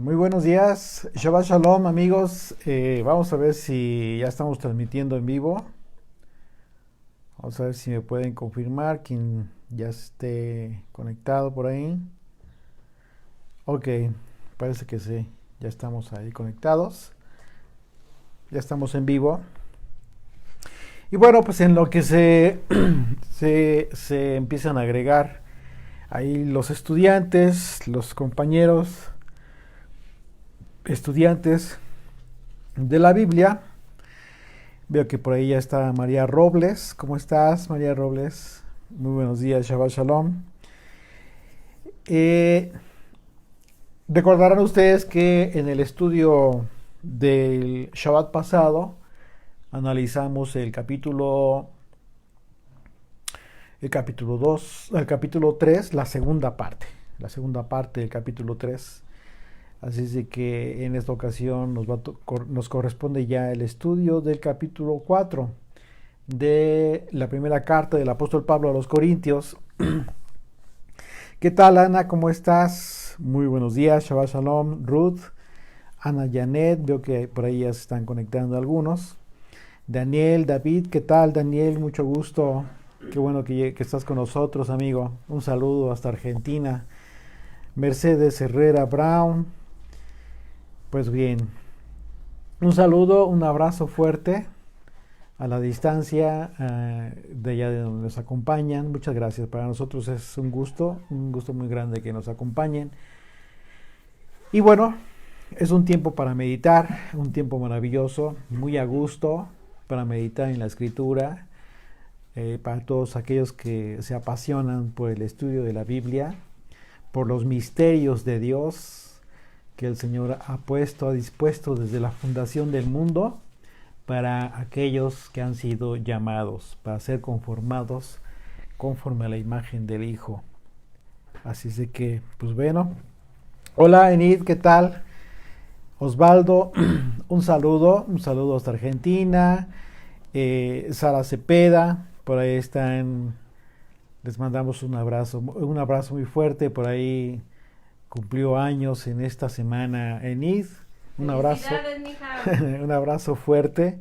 Muy buenos días, Shabbat Shalom amigos. Vamos a ver si ya estamos transmitiendo en vivo. Vamos a ver si me pueden confirmar quien ya esté conectado por ahí. Ok, parece que sí, ya estamos ahí conectados. Ya estamos en vivo. Y bueno, pues en lo que se empiezan a agregar ahí los estudiantes, los compañeros estudiantes de la Biblia. Veo que por ahí ya está María Robles. ¿Cómo estás, María Robles? Muy buenos días, Shabbat Shalom. Eh, Recordarán ustedes que en el estudio del Shabbat pasado analizamos el capítulo 2, el capítulo 3, la segunda parte del capítulo 3. Así es de que en esta ocasión nos corresponde ya el estudio del capítulo 4 de la primera carta del apóstol Pablo a los Corintios. ¿Qué tal, Ana? ¿Cómo estás? Muy buenos días, Shabbat Shalom, Ruth, Ana Janet, veo que por ahí ya se están conectando algunos. Daniel, David, ¿qué tal, Daniel? Mucho gusto. Qué bueno que estás con nosotros, amigo. Un saludo hasta Argentina. Mercedes Herrera Brown. Pues bien, un saludo, un abrazo fuerte a la distancia de allá de donde nos acompañan. Muchas gracias. Para nosotros es un gusto muy grande que nos acompañen. Y bueno, es un tiempo para meditar, un tiempo maravilloso, muy a gusto para meditar en la escritura, para todos aquellos que se apasionan por el estudio de la Biblia, por los misterios de Dios que el Señor ha dispuesto desde la fundación del mundo para aquellos que han sido llamados, para ser conformados conforme a la imagen del Hijo. Así es de que, pues bueno. Hola Enid, ¿qué tal? Osvaldo, un saludo hasta Argentina. Sara Cepeda, por ahí están, les mandamos un abrazo muy fuerte, por ahí cumplió años en esta semana Enid. Un abrazo, Felicidades, mija. un abrazo fuerte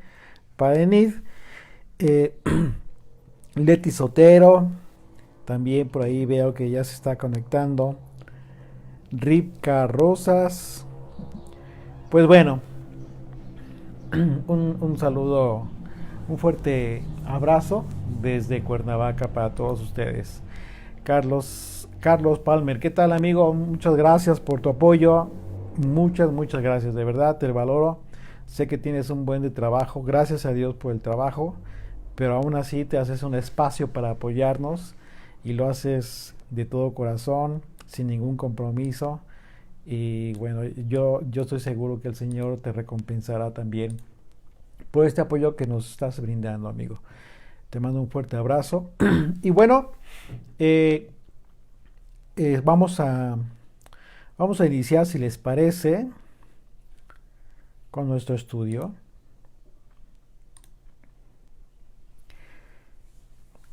para Enid. Eh, Leti Sotero, también por ahí veo que ya se está conectando. Ripka Rosas. Pues bueno, un saludo, un fuerte abrazo desde Cuernavaca para todos ustedes. Carlos Palmer, ¿qué tal, amigo? Muchas gracias por tu apoyo. Muchas gracias, de verdad, te valoro. Sé que tienes un buen de trabajo, gracias a Dios por el trabajo, pero aún así te haces un espacio para apoyarnos y lo haces de todo corazón, sin ningún compromiso. Y bueno, yo estoy seguro que el Señor te recompensará también por este apoyo que nos estás brindando, amigo. Te mando un fuerte abrazo. Y bueno, eh, eh, vamos a, vamos a iniciar, si les parece, con nuestro estudio.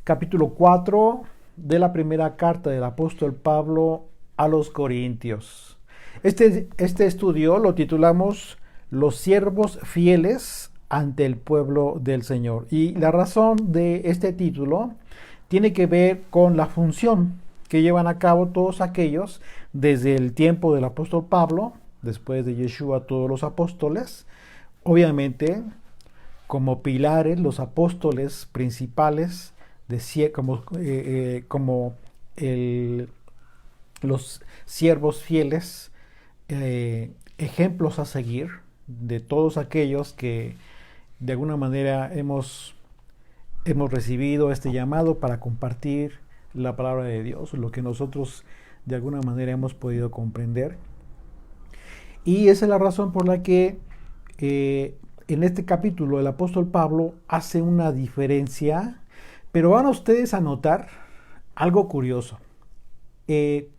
Capítulo 4 de la primera carta del apóstol Pablo a los Corintios. Este estudio lo titulamos Los siervos fieles ante el pueblo del Señor. Y la razón de este título tiene que ver con la función que llevan a cabo todos aquellos desde el tiempo del apóstol Pablo, después de Yeshua todos los apóstoles, obviamente como pilares, los apóstoles principales, como los siervos fieles, ejemplos a seguir de todos aquellos que de alguna manera hemos recibido este llamado para compartir la palabra de Dios, lo que nosotros de alguna manera hemos podido comprender. Y esa es la razón por la que en este capítulo el apóstol Pablo hace una diferencia, pero van a ustedes a notar algo curioso. Eh,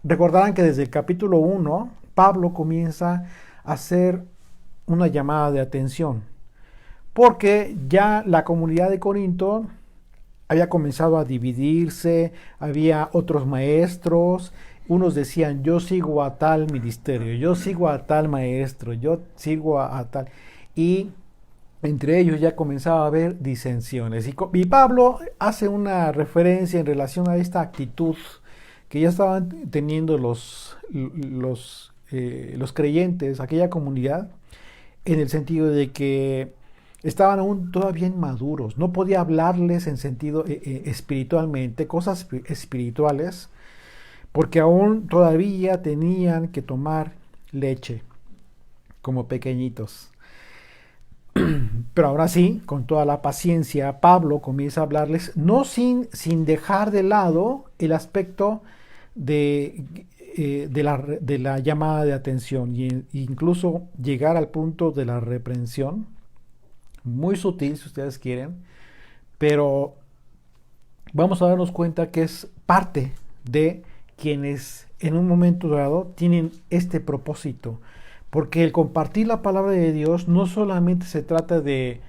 Recordarán que desde el capítulo 1 Pablo comienza a hacer una llamada de atención, porque ya la comunidad de Corinto había comenzado a dividirse, había otros maestros, unos decían, yo sigo a tal ministerio, yo sigo a tal maestro, yo sigo a tal. Y entre ellos ya comenzaba a haber disensiones. Y Pablo hace una referencia en relación a esta actitud que ya estaban teniendo los creyentes, aquella comunidad, en el sentido de que estaban aún todavía inmaduros. No podía hablarles en sentido espiritualmente, cosas espirituales, porque aún todavía tenían que tomar leche como pequeñitos. Pero ahora sí, con toda la paciencia, Pablo comienza a hablarles, no sin dejar de lado el aspecto de la llamada de atención e incluso llegar al punto de la reprensión, muy sutil si ustedes quieren, pero vamos a darnos cuenta que es parte de quienes en un momento dado tienen este propósito. Porque el compartir la palabra de Dios no solamente se trata de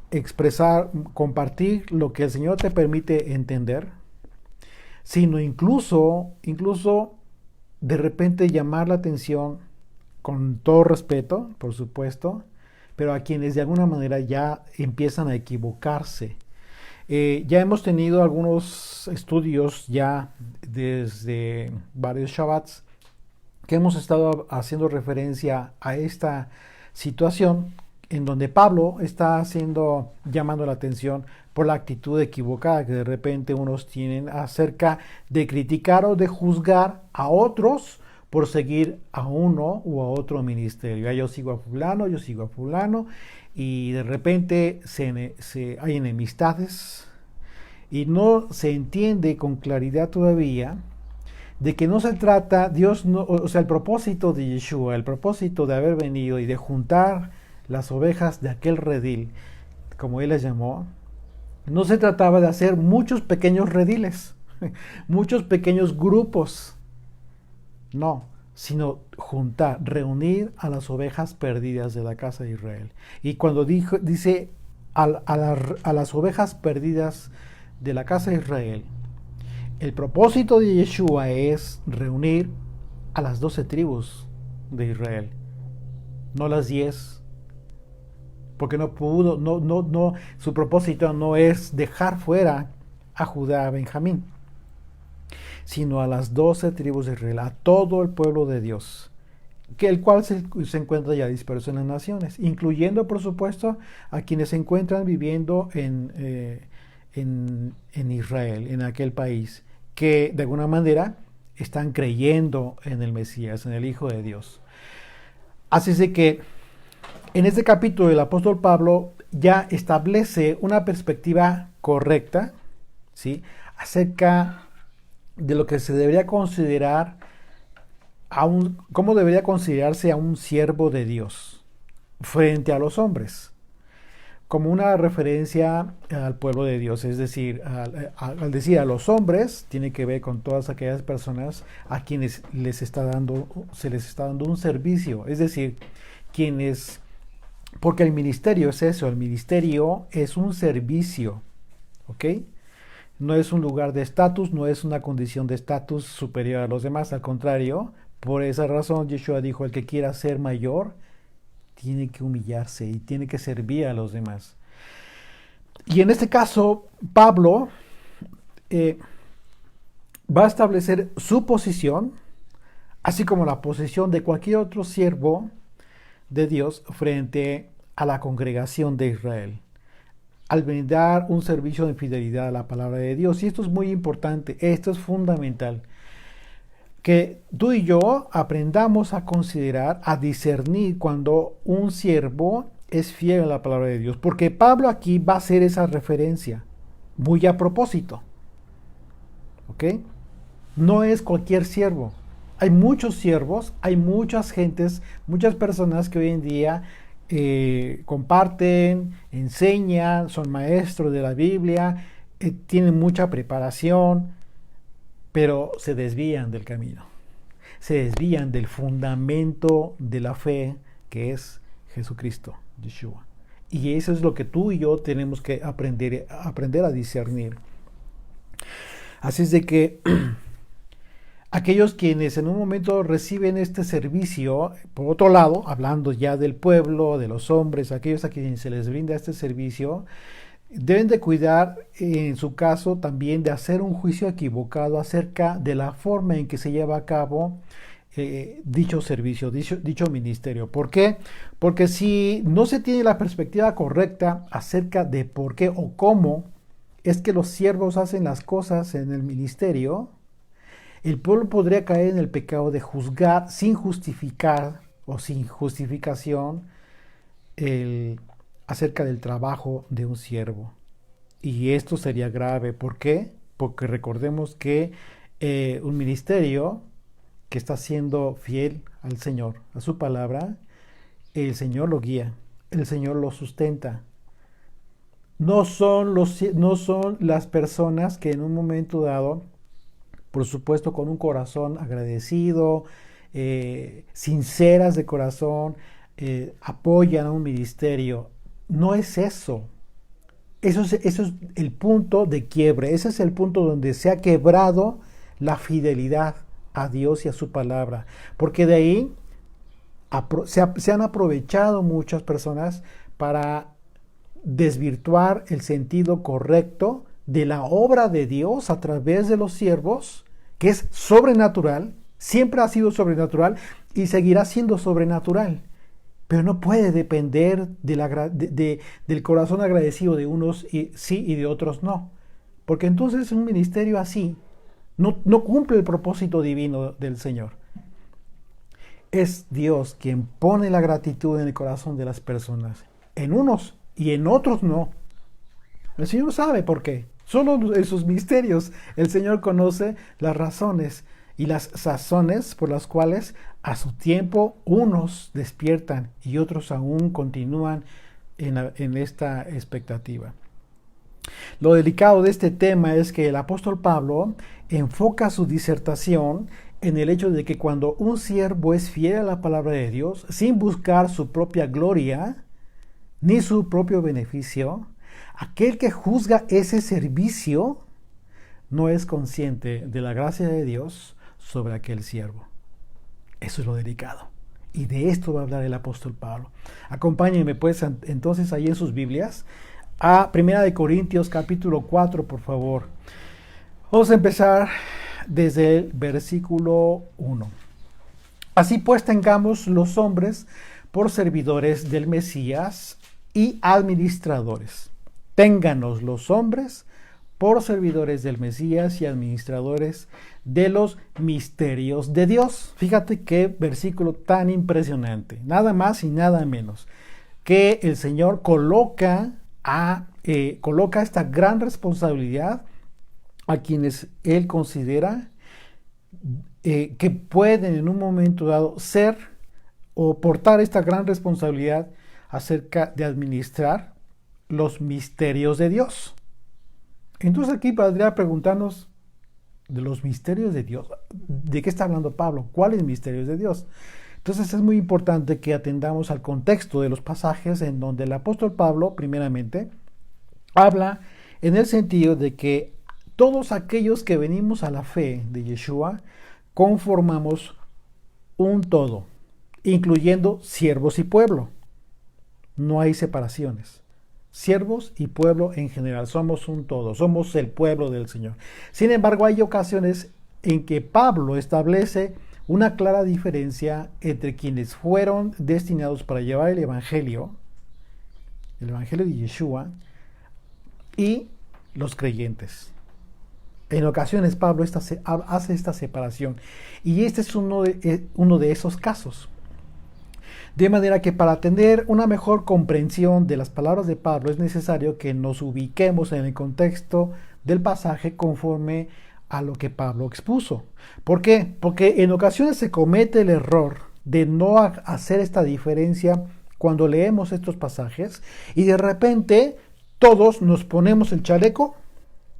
expresar, compartir lo que el Señor te permite entender, sino incluso de repente llamar la atención con todo respeto, por supuesto, pero a quienes de alguna manera ya empiezan a equivocarse. Ya hemos tenido algunos estudios ya desde varios Shabbats que hemos estado haciendo referencia a esta situación en donde Pablo está llamando la atención por la actitud equivocada que de repente unos tienen acerca de criticar o de juzgar a otros por seguir a uno u a otro ministerio. Yo sigo a fulano, y de repente hay enemistades y no se entiende con claridad todavía de que no se trata, Dios no, o sea, el propósito de Yeshua, el propósito de haber venido y de juntar las ovejas de aquel redil, como él les llamó, no se trataba de hacer muchos pequeños rediles, muchos pequeños grupos, no, sino juntar, reunir a las ovejas perdidas de la casa de Israel. Y cuando dice a las ovejas perdidas de la casa de Israel, el propósito de Yeshua es reunir a las 12 tribus de Israel, no las 10, porque no pudo, no, su propósito no es dejar fuera a Judá, a Benjamín, sino a las 12 tribus de Israel, a todo el pueblo de Dios, el cual se encuentra ya disperso en las naciones, incluyendo, por supuesto, a quienes se encuentran viviendo en Israel, en aquel país, que de alguna manera están creyendo en el Mesías, en el Hijo de Dios. Así es de que en este capítulo el apóstol Pablo ya establece una perspectiva correcta, ¿sí?, acerca de lo que se debería considerar cómo debería considerarse a un siervo de Dios frente a los hombres, como una referencia al pueblo de Dios, es decir, al decir a los hombres, tiene que ver con todas aquellas personas a quienes se les está dando un servicio, es decir, porque el ministerio es eso, el ministerio es un servicio, ¿ok? No es un lugar de estatus, no es una condición de estatus superior a los demás, al contrario, por esa razón Yeshua dijo, el que quiera ser mayor, tiene que humillarse y tiene que servir a los demás. Y en este caso, Pablo va a establecer su posición, así como la posición de cualquier otro siervo de Dios frente a la congregación de Israel, al brindar un servicio de fidelidad a la palabra de Dios. Y esto es muy importante, esto es fundamental. Que tú y yo aprendamos a considerar, a discernir cuando un siervo es fiel a la palabra de Dios. Porque Pablo aquí va a hacer esa referencia, muy a propósito. ¿Ok? No es cualquier siervo. Hay muchos siervos, hay muchas gentes, muchas personas que hoy en día comparten, enseñan, son maestros de la Biblia, tienen mucha preparación, pero se desvían del camino, se desvían del fundamento de la fe que es Jesucristo, Yeshua. Y eso es lo que tú y yo tenemos que aprender a discernir. Así es de que Aquellos quienes en un momento reciben este servicio, por otro lado, hablando ya del pueblo, de los hombres, aquellos a quienes se les brinda este servicio, deben de cuidar, en su caso, también de hacer un juicio equivocado acerca de la forma en que se lleva a cabo dicho servicio, dicho ministerio. ¿Por qué? Porque si no se tiene la perspectiva correcta acerca de por qué o cómo es que los siervos hacen las cosas en el ministerio, el pueblo podría caer en el pecado de juzgar sin justificar o sin justificación el, acerca del trabajo de un siervo. Y esto sería grave. ¿Por qué? Porque recordemos que un ministerio que está siendo fiel al Señor, a su palabra, el Señor lo guía, el Señor lo sustenta. No son las personas que en un momento dado, por supuesto con un corazón agradecido, sinceras de corazón, apoyan a un ministerio. No es eso. Eso es el punto de quiebre. Ese es el punto donde se ha quebrado la fidelidad a Dios y a su palabra. Porque de ahí se han aprovechado muchas personas para desvirtuar el sentido correcto de la obra de Dios a través de los siervos, que es sobrenatural, siempre ha sido sobrenatural y seguirá siendo sobrenatural. Pero no puede depender del corazón agradecido de unos sí y de otros no. Porque entonces un ministerio así no cumple el propósito divino del Señor. Es Dios quien pone la gratitud en el corazón de las personas. En unos y en otros no. El Señor sabe por qué. Solo en sus misterios el Señor conoce las razones y las sazones por las cuales a su tiempo unos despiertan y otros aún continúan en esta expectativa. Lo delicado de este tema es que el apóstol Pablo enfoca su disertación en el hecho de que cuando un siervo es fiel a la palabra de Dios, sin buscar su propia gloria ni su propio beneficio, aquel que juzga ese servicio no es consciente de la gracia de Dios sobre aquel siervo. Eso es lo delicado. Y de esto va a hablar el apóstol Pablo. Acompáñenme pues entonces ahí en sus Biblias a 1 Corintios capítulo 4, por favor. Vamos a empezar desde el versículo 1. Así pues tengamos los hombres por servidores del Mesías y administradores. Ténganos los hombres por servidores del Mesías y administradores de los misterios de Dios. Fíjate qué versículo tan impresionante. Nada más y nada menos. Que el Señor coloca esta gran responsabilidad a quienes Él considera que pueden en un momento dado ser o portar esta gran responsabilidad acerca de administrar los misterios de Dios. Entonces aquí podría preguntarnos de los misterios de Dios. ¿De qué está hablando Pablo? ¿Cuáles misterios de Dios? Entonces es muy importante que atendamos al contexto de los pasajes en donde el apóstol Pablo, primeramente, habla en el sentido de que todos aquellos que venimos a la fe de Yeshua conformamos un todo, incluyendo siervos y pueblo. No hay separaciones. Siervos y pueblo en general, somos un todo, somos el pueblo del Señor. Sin embargo, hay ocasiones en que Pablo establece una clara diferencia entre quienes fueron destinados para llevar el evangelio de Yeshua, y los creyentes. En ocasiones Pablo hace esta separación, y este es uno de esos casos. De manera que para tener una mejor comprensión de las palabras de Pablo es necesario que nos ubiquemos en el contexto del pasaje conforme a lo que Pablo expuso. ¿Por qué? Porque en ocasiones se comete el error de no hacer esta diferencia cuando leemos estos pasajes y de repente todos nos ponemos el chaleco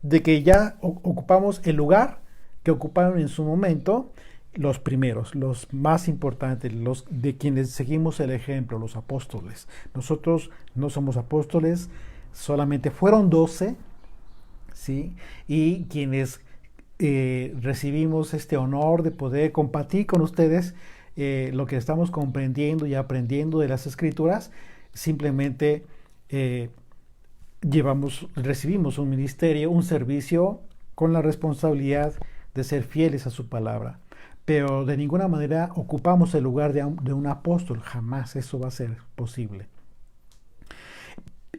de que ya ocupamos el lugar que ocuparon en su momento los primeros, los más importantes, los de quienes seguimos el ejemplo, los apóstoles. Nosotros no somos apóstoles, solamente fueron 12, ¿sí? Y quienes recibimos este honor de poder compartir con ustedes lo que estamos comprendiendo y aprendiendo de las Escrituras. Simplemente recibimos un ministerio, un servicio con la responsabilidad de ser fieles a su palabra. Pero de ninguna manera ocupamos el lugar de un apóstol. Jamás eso va a ser posible.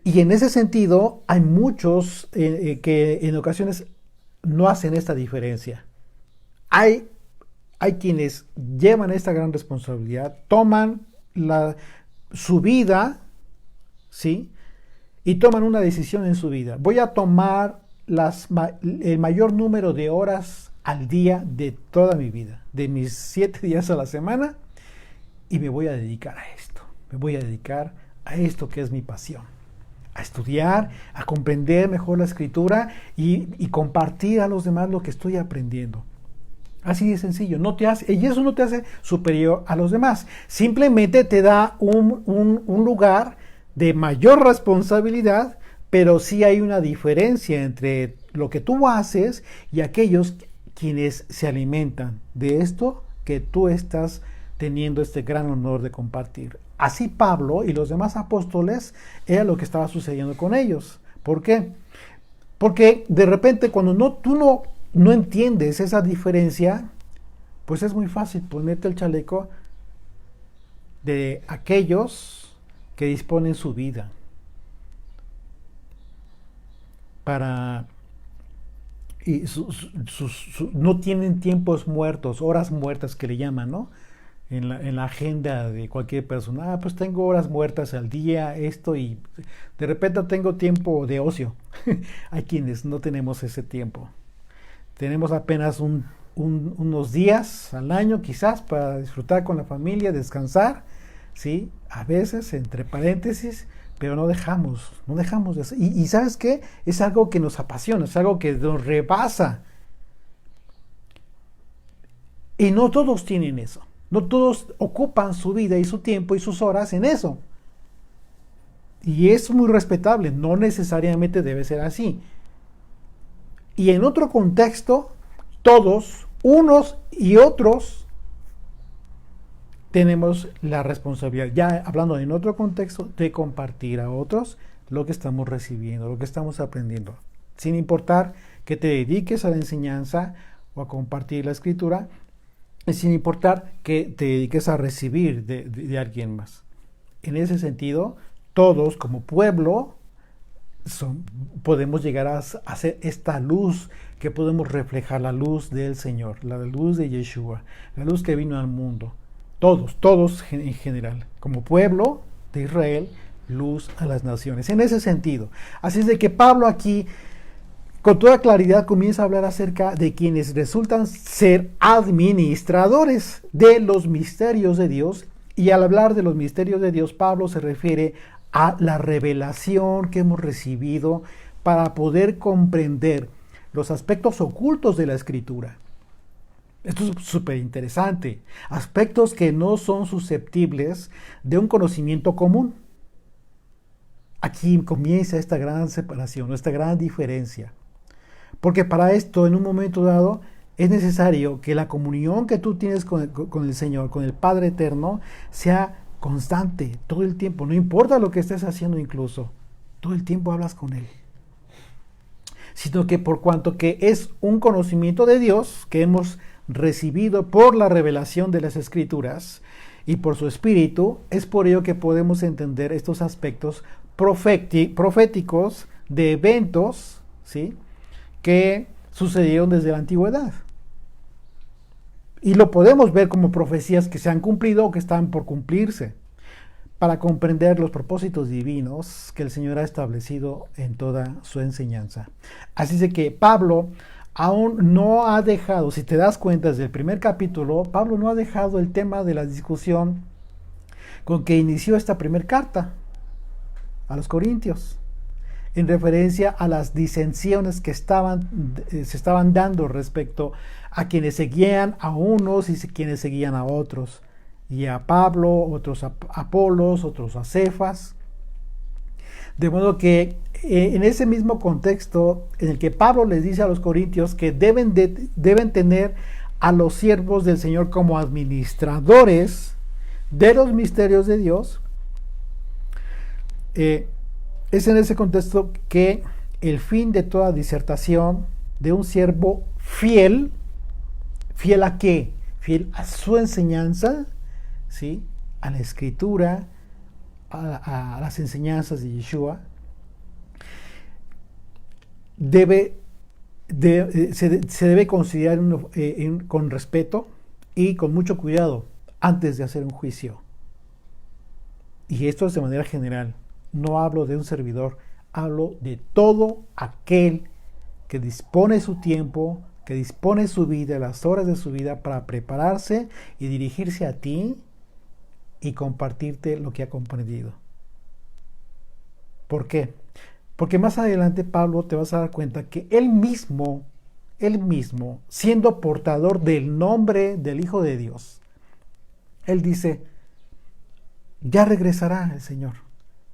Y en ese sentido, hay muchos que en ocasiones no hacen esta diferencia. Hay quienes llevan esta gran responsabilidad, toman su vida, ¿sí? Y toman una decisión en su vida. Voy a tomar el mayor número de horas al día de toda mi vida, de mis 7 días a la semana, y me voy a dedicar a esto. Me voy a dedicar a esto que es mi pasión. A estudiar, a comprender mejor la Escritura y compartir a los demás lo que estoy aprendiendo. Así de sencillo. Y eso no te hace superior a los demás. Simplemente te da un lugar de mayor responsabilidad, pero sí hay una diferencia entre lo que tú haces y aquellos quienes se alimentan de esto que tú estás teniendo este gran honor de compartir. Así Pablo y los demás apóstoles era lo que estaba sucediendo con ellos. ¿Por qué? Porque de repente cuando tú no entiendes esa diferencia, pues es muy fácil ponerte el chaleco de aquellos que disponen su vida para... y no tienen tiempos muertos, horas muertas que le llaman, ¿no? En la agenda de cualquier persona. Pues tengo horas muertas al día, esto, y de repente tengo tiempo de ocio. Hay quienes no tenemos ese tiempo. Tenemos apenas unos días al año quizás para disfrutar con la familia, descansar, ¿sí? A veces, entre paréntesis, pero no dejamos de hacer. Y ¿sabes qué? Es algo que nos apasiona, es algo que nos rebasa. Y no todos tienen eso. No todos ocupan su vida y su tiempo y sus horas en eso. Y es muy respetable, no necesariamente debe ser así. Y en otro contexto, todos, unos y otros, tenemos la responsabilidad, ya hablando en otro contexto, de compartir a otros lo que estamos recibiendo, lo que estamos aprendiendo. Sin importar que te dediques a la enseñanza o a compartir la Escritura, sin importar que te dediques a recibir de alguien más. En ese sentido, todos como pueblo podemos llegar a ser esta luz que podemos reflejar, la luz del Señor, la luz de Yeshua, la luz que vino al mundo. Todos en general, como pueblo de Israel, luz a las naciones. En ese sentido. Así es de que Pablo aquí, con toda claridad, comienza a hablar acerca de quienes resultan ser administradores de los misterios de Dios. Y al hablar de los misterios de Dios, Pablo se refiere a la revelación que hemos recibido para poder comprender los aspectos ocultos de la Escritura. Esto es súper interesante. Aspectos que no son susceptibles de un conocimiento común. Aquí comienza esta gran separación, esta gran diferencia. Porque para esto, en un momento dado, es necesario que la comunión que tú tienes con el Señor, con el Padre Eterno, sea constante, todo el tiempo. No importa lo que estés haciendo incluso, todo el tiempo hablas con Él. Sino que por cuanto que es un conocimiento de Dios que hemos recibido por la revelación de las Escrituras y por su Espíritu, es por ello que podemos entender estos aspectos proféticos de eventos, ¿sí?, que sucedieron desde la antigüedad. Y lo podemos ver como profecías que se han cumplido o que están por cumplirse, para comprender los propósitos divinos que el Señor ha establecido en toda su enseñanza. Así es de que Pablo aún no ha dejado, si te das cuenta desde el primer capítulo, Pablo no ha dejado el tema de la discusión con que inició esta primera carta a los Corintios, en referencia a las disensiones que se estaban dando respecto a quienes seguían a unos y quienes seguían a otros, y a Pablo, otros a Apolos, otros a Cefas. De modo que en ese mismo contexto en el que Pablo les dice a los corintios que deben tener a los siervos del Señor como administradores de los misterios de Dios, es en ese contexto que el fin de toda disertación de un siervo fiel, ¿fiel a qué? Fiel a su enseñanza, ¿sí? A la escritura, a las enseñanzas de Yeshua, se debe considerar con respeto y con mucho cuidado antes de hacer un juicio. Y esto es de manera general. No hablo de un servidor, hablo de todo aquel que dispone su tiempo, que dispone su vida, las horas de su vida para prepararse y dirigirse a ti y compartirte lo que ha comprendido. ¿Por qué? Porque más adelante Pablo te vas a dar cuenta que él mismo, siendo portador del nombre del Hijo de Dios, él dice, ya regresará el Señor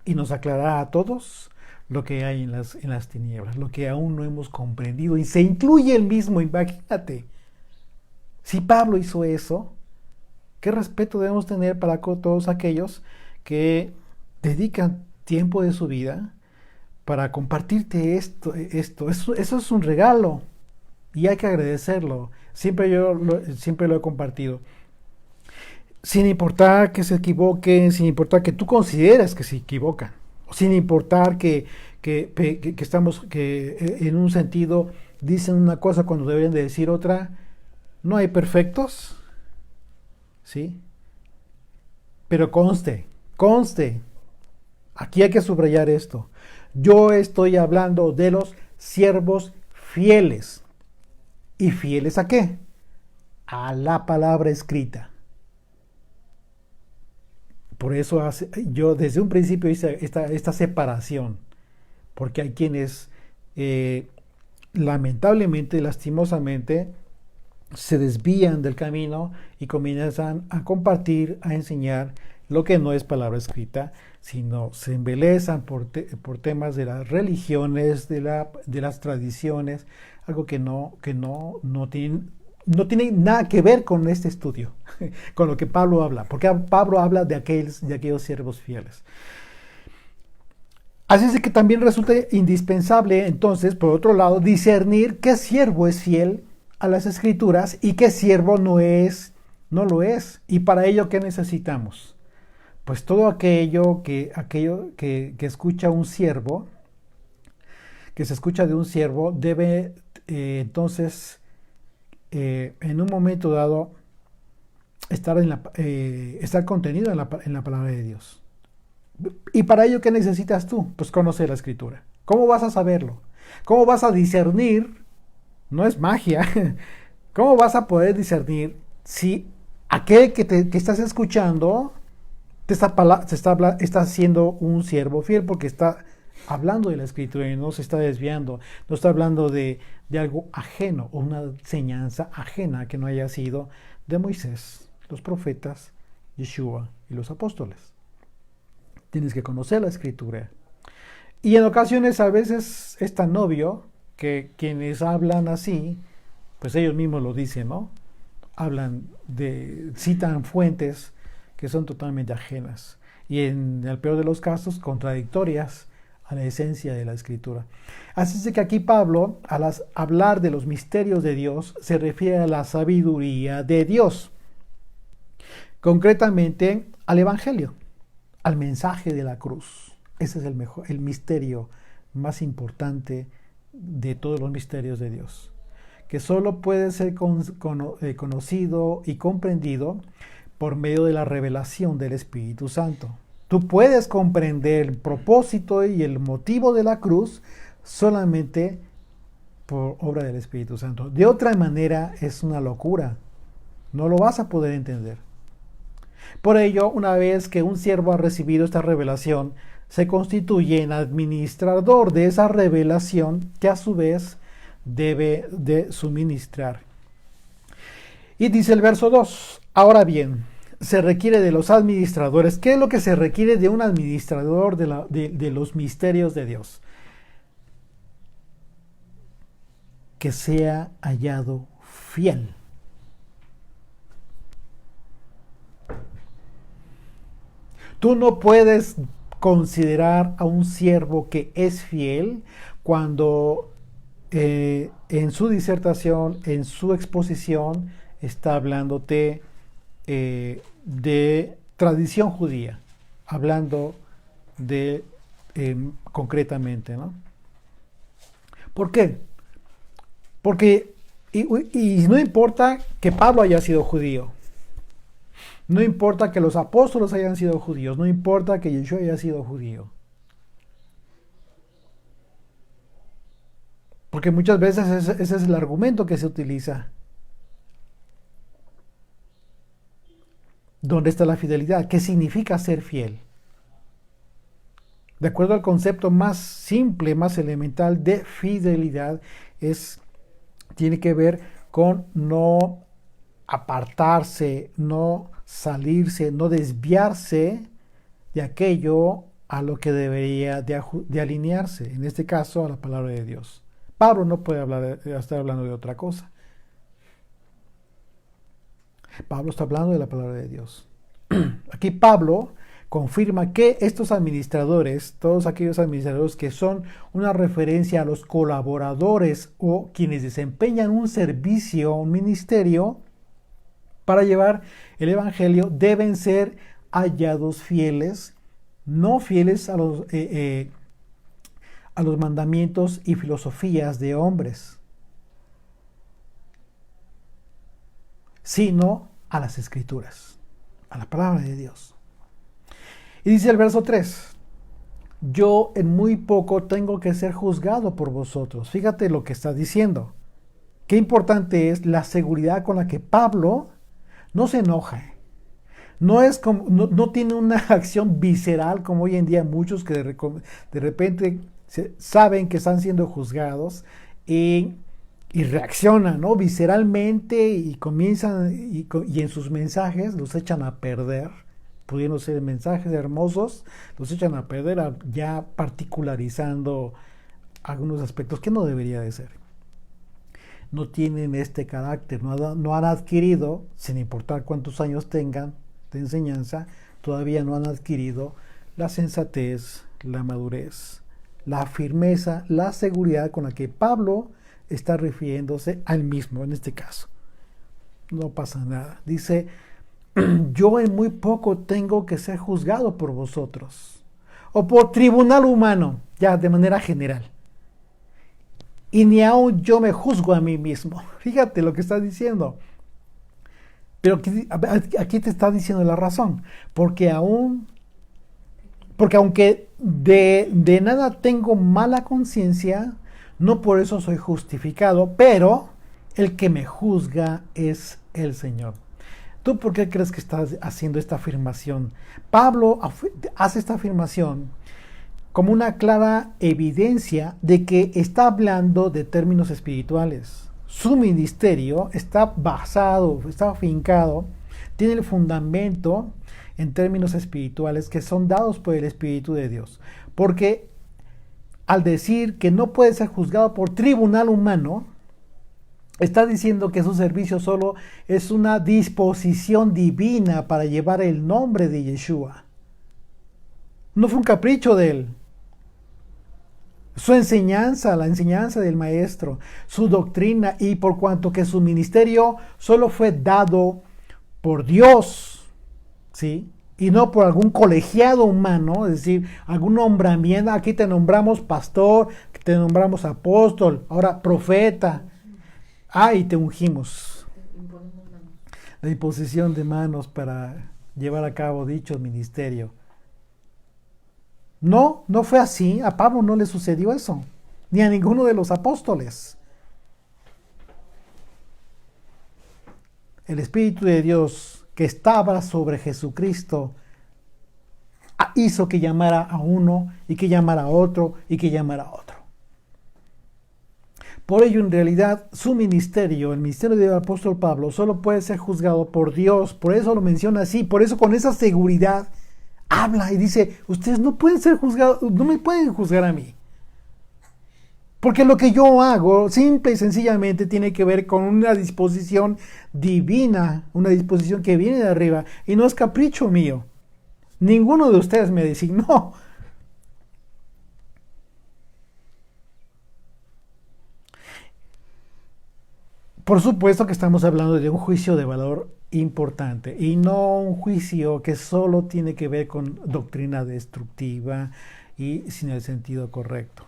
y nos aclarará a todos lo que hay en las tinieblas, lo que aún no hemos comprendido. Y se incluye el mismo, imagínate. Si Pablo hizo eso, ¿qué respeto debemos tener para todos aquellos que dedican tiempo de su vida para compartirte esto? Eso es un regalo y hay que agradecerlo. Siempre lo he compartido. Sin importar que se equivoquen, sin importar que tú consideres que se equivocan, sin importar que en un sentido dicen una cosa cuando deberían de decir otra. No hay perfectos, ¿sí? Pero conste, aquí hay que subrayar esto. Yo estoy hablando de los siervos fieles. ¿Y fieles a qué? A la palabra escrita. Por eso yo desde un principio hice esta separación, porque hay quienes lamentablemente, lastimosamente, se desvían del camino y comienzan a compartir, a enseñar lo que no es palabra escrita, sino se embelezan por temas de las religiones, de las tradiciones, algo que no tiene nada que ver con este estudio, con lo que Pablo habla, porque Pablo habla de aquellos siervos fieles. Así es que también resulta indispensable, entonces, por otro lado, discernir qué siervo es fiel a las Escrituras y qué siervo no lo es. Y para ello, ¿qué necesitamos? Pues todo aquello que escucha un siervo, que se escucha de un siervo, debe entonces en un momento dado estar contenido en la palabra de Dios. ¿Y para ello qué necesitas tú? Pues conocer la Escritura. ¿Cómo vas a saberlo? ¿Cómo vas a discernir? No es magia. ¿Cómo vas a poder discernir si aquel que estás escuchando está siendo un siervo fiel? Porque está hablando de la Escritura y no se está desviando, no está hablando de algo ajeno o una enseñanza ajena que no haya sido de Moisés, los profetas, Yeshua y los apóstoles. Tienes que conocer la Escritura. Y en ocasiones a veces es tan obvio que quienes hablan así, pues ellos mismos lo dicen, ¿no? Citan fuentes que son totalmente ajenas y en el peor de los casos contradictorias a la esencia de la Escritura. Así es que aquí Pablo, al hablar de los misterios de Dios, se refiere a la sabiduría de Dios, concretamente al Evangelio, al mensaje de la cruz. Ese es el misterio más importante de todos los misterios de Dios, que solo puede ser conocido y comprendido por medio de la revelación del Espíritu Santo. Tú puedes comprender el propósito y el motivo de la cruz solamente por obra del Espíritu Santo. De otra manera es una locura. No lo vas a poder entender. Por ello, una vez que un siervo ha recibido esta revelación, se constituye en administrador de esa revelación que a su vez debe de suministrar. Y dice el verso 2, ahora bien, se requiere de los administradores? ¿Qué es lo que se requiere de un administrador de los misterios de Dios? Que sea hallado fiel. Tú no puedes considerar a un siervo que es fiel cuando en su disertación, en su exposición, está hablándote de tradición judía, hablando de concretamente, ¿no? ¿Por qué? Porque, y no importa que Pablo haya sido judío, no importa que los apóstoles hayan sido judíos, no importa que Yeshua haya sido judío. Porque muchas veces ese es el argumento que se utiliza. ¿Dónde está la fidelidad? ¿Qué significa ser fiel? De acuerdo al concepto más simple, más elemental de fidelidad, tiene que ver con no apartarse, no salirse, no desviarse de aquello a lo que debería de alinearse, en este caso a la palabra de Dios. Pablo no puede estar hablando de otra cosa. Pablo está hablando de la palabra de Dios. Aquí Pablo confirma que estos administradores, todos aquellos administradores que son una referencia a los colaboradores o quienes desempeñan un servicio, un ministerio, para llevar el evangelio, deben ser hallados fieles, no fieles a los mandamientos y filosofías de hombres, sino a las escrituras, a la palabra de Dios. Y dice el verso 3, yo en muy poco tengo que ser juzgado por vosotros. Fíjate lo que está diciendo. Qué importante es la seguridad con la que Pablo no se enoja. No tiene una acción visceral como hoy en día muchos que de repente saben que están siendo juzgados y reaccionan, ¿no?, visceralmente y comienzan y en sus mensajes los echan a perder, pudiendo ser mensajes hermosos, los echan a perder ya particularizando algunos aspectos que no debería de ser. No tienen este carácter, no han adquirido, sin importar cuántos años tengan de enseñanza, todavía no han adquirido la sensatez, la madurez, la firmeza, la seguridad con la que Pablo está refiriéndose al mismo en este caso. No pasa nada. Dice, yo en muy poco tengo que ser juzgado por vosotros, o por tribunal humano, ya de manera general. Y ni aún yo me juzgo a mí mismo. Fíjate lo que está diciendo. Pero aquí te está diciendo la razón. Porque aunque de nada tengo mala conciencia, no por eso soy justificado, pero el que me juzga es el Señor. ¿Tú por qué crees que estás haciendo esta afirmación? Pablo hace esta afirmación como una clara evidencia de que está hablando de términos espirituales. Su ministerio está basado, está afincado, tiene el fundamento en términos espirituales que son dados por el Espíritu de Dios. Porque al decir que no puede ser juzgado por tribunal humano, está diciendo que su servicio solo es una disposición divina para llevar el nombre de Yeshua. No fue un capricho de él. Su enseñanza, la enseñanza del maestro, su doctrina, y por cuanto que su ministerio solo fue dado por Dios, ¿sí?, y no por algún colegiado humano, es decir, algún nombramiento. Aquí te nombramos pastor, te nombramos apóstol, ahora profeta. Y te ungimos. La imposición de manos para llevar a cabo dicho ministerio. No fue así. A Pablo no le sucedió eso, ni a ninguno de los apóstoles. El Espíritu de Dios que estaba sobre Jesucristo hizo que llamara a uno y que llamara a otro y que llamara a otro. Por ello, en realidad, su ministerio, el ministerio del apóstol Pablo, solo puede ser juzgado por Dios. Por eso lo menciona así. Por eso, con esa seguridad, habla y dice: ustedes no pueden ser juzgados, no me pueden juzgar a mí. Porque lo que yo hago, simple y sencillamente, tiene que ver con una disposición divina, una disposición que viene de arriba, y no es capricho mío. Ninguno de ustedes me designó. Por supuesto que estamos hablando de un juicio de valor importante y no un juicio que solo tiene que ver con doctrina destructiva y sin el sentido correcto.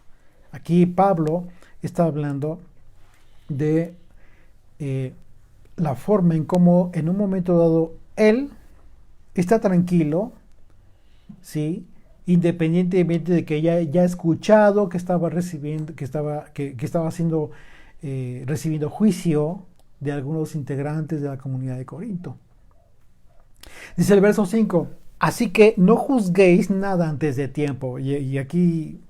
Aquí Pablo está hablando de la forma en cómo en un momento dado él está tranquilo, ¿sí? Independientemente de que ya ha escuchado que estaba recibiendo, que estaba haciendo recibiendo juicio de algunos integrantes de la comunidad de Corinto. Dice el verso 5: así que no juzguéis nada antes de tiempo. Y aquí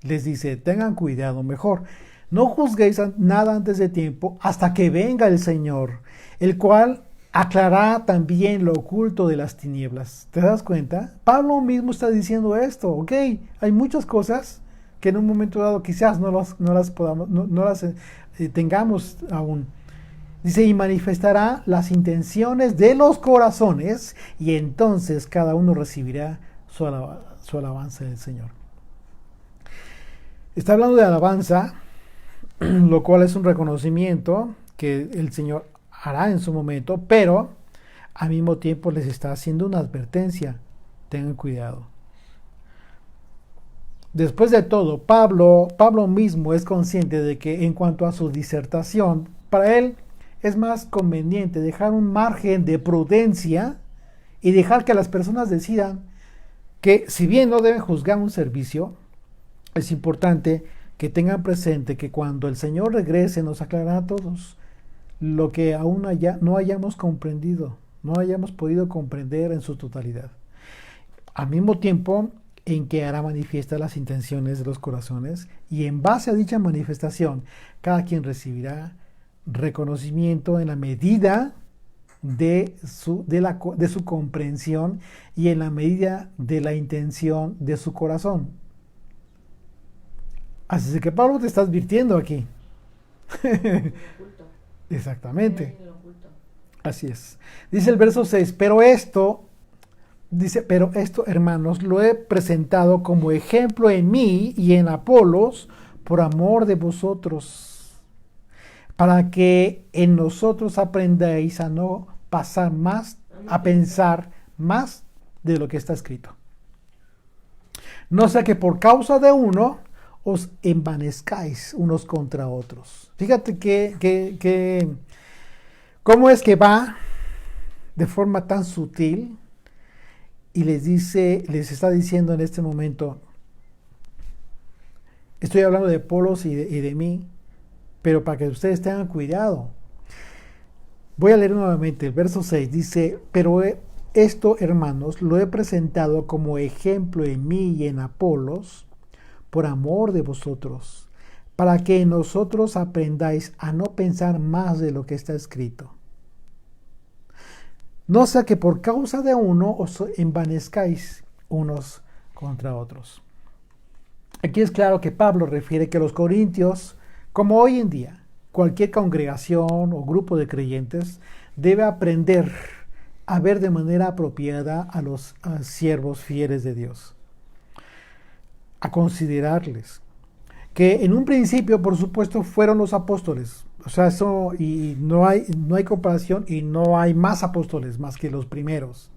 les dice: tengan cuidado, mejor no juzguéis nada antes de tiempo, hasta que venga el Señor, el cual aclarará también lo oculto de las tinieblas. ¿Te das cuenta? Pablo mismo está diciendo esto. Ok, hay muchas cosas que en un momento dado quizás no las podamos, no las tengamos aún. Dice: y manifestará las intenciones de los corazones, y entonces cada uno recibirá su alabanza del Señor. Está hablando de alabanza, lo cual es un reconocimiento que el Señor hará en su momento, pero al mismo tiempo les está haciendo una advertencia: tengan cuidado. Después de todo, Pablo mismo es consciente de que en cuanto a su disertación, para él es más conveniente dejar un margen de prudencia y dejar que las personas decidan que, si bien no deben juzgar un servicio, es importante que tengan presente que cuando el Señor regrese nos aclarará a todos lo que aún no hayamos comprendido, no hayamos podido comprender en su totalidad. Al mismo tiempo en que hará manifiestas las intenciones de los corazones, y en base a dicha manifestación cada quien recibirá reconocimiento en la medida de su comprensión y en la medida de la intención de su corazón. Así que Pablo te está advirtiendo aquí. Exactamente. Así es. Dice el verso 6: pero esto, hermanos, lo he presentado como ejemplo en mí y en Apolos, por amor de vosotros, para que en nosotros aprendáis a no pasar más, a pensar más de lo que está escrito. No sea que por causa de uno os envanezcáis unos contra otros. Fíjate que cómo es que va de forma tan sutil y les está diciendo en este momento: estoy hablando de Apolos y de mí, pero para que ustedes tengan cuidado. Voy a leer nuevamente el verso 6. Dice: pero esto, hermanos, lo he presentado como ejemplo en mí y en Apolos, por amor de vosotros, para que nosotros aprendáis a no pensar más de lo que está escrito. No sea que por causa de uno os envanezcáis unos contra otros. Aquí es claro que Pablo refiere que los corintios, como hoy en día, cualquier congregación o grupo de creyentes debe aprender a ver de manera apropiada a los siervos fieles de Dios, a considerarles, que en un principio, por supuesto, fueron los apóstoles. O sea, eso, y no hay comparación, y no hay más apóstoles más que los primeros.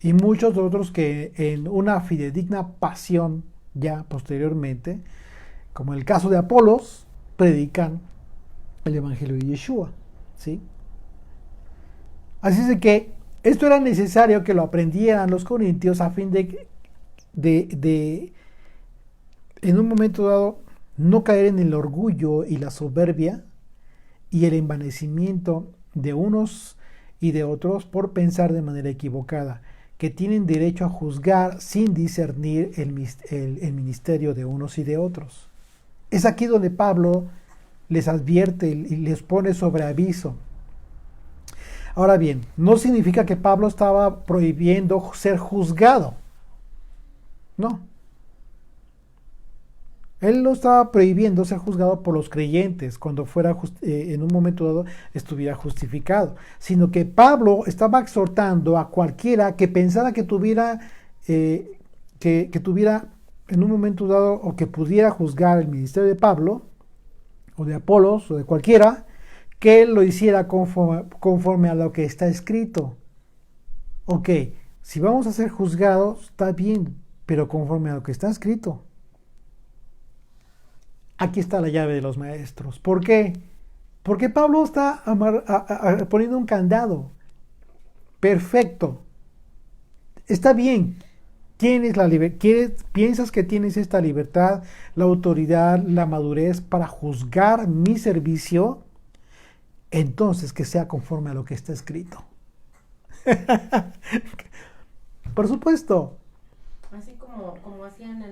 Y muchos otros que en una fidedigna pasión ya posteriormente, como el caso de Apolos, predican el evangelio de Yeshua, ¿sí? Así es de que esto era necesario que lo aprendieran los corintios a fin de en un momento dado no caer en el orgullo y la soberbia y el envanecimiento de unos y de otros por pensar de manera equivocada, que tienen derecho a juzgar sin discernir el ministerio de unos y de otros. Es aquí donde Pablo les advierte y les pone sobre aviso. Ahora bien, no significa que Pablo estaba prohibiendo ser juzgado. No. Él no estaba prohibiendo ser juzgado por los creyentes cuando fuera en un momento dado estuviera justificado, sino que Pablo estaba exhortando a cualquiera que pensara que tuviera que tuviera en un momento dado o que pudiera juzgar el ministerio de Pablo o de Apolos o de cualquiera, que él lo hiciera conforme a lo que está escrito. Ok, si vamos a ser juzgados, está bien, pero conforme a lo que está escrito. Aquí está la llave de los maestros. ¿Por qué? Porque Pablo está poniendo un candado. Perfecto. Está bien. Tienes la piensas que tienes esta libertad, la autoridad, la madurez para juzgar mi servicio, entonces que sea conforme a lo que está escrito. Por supuesto. Así como hacían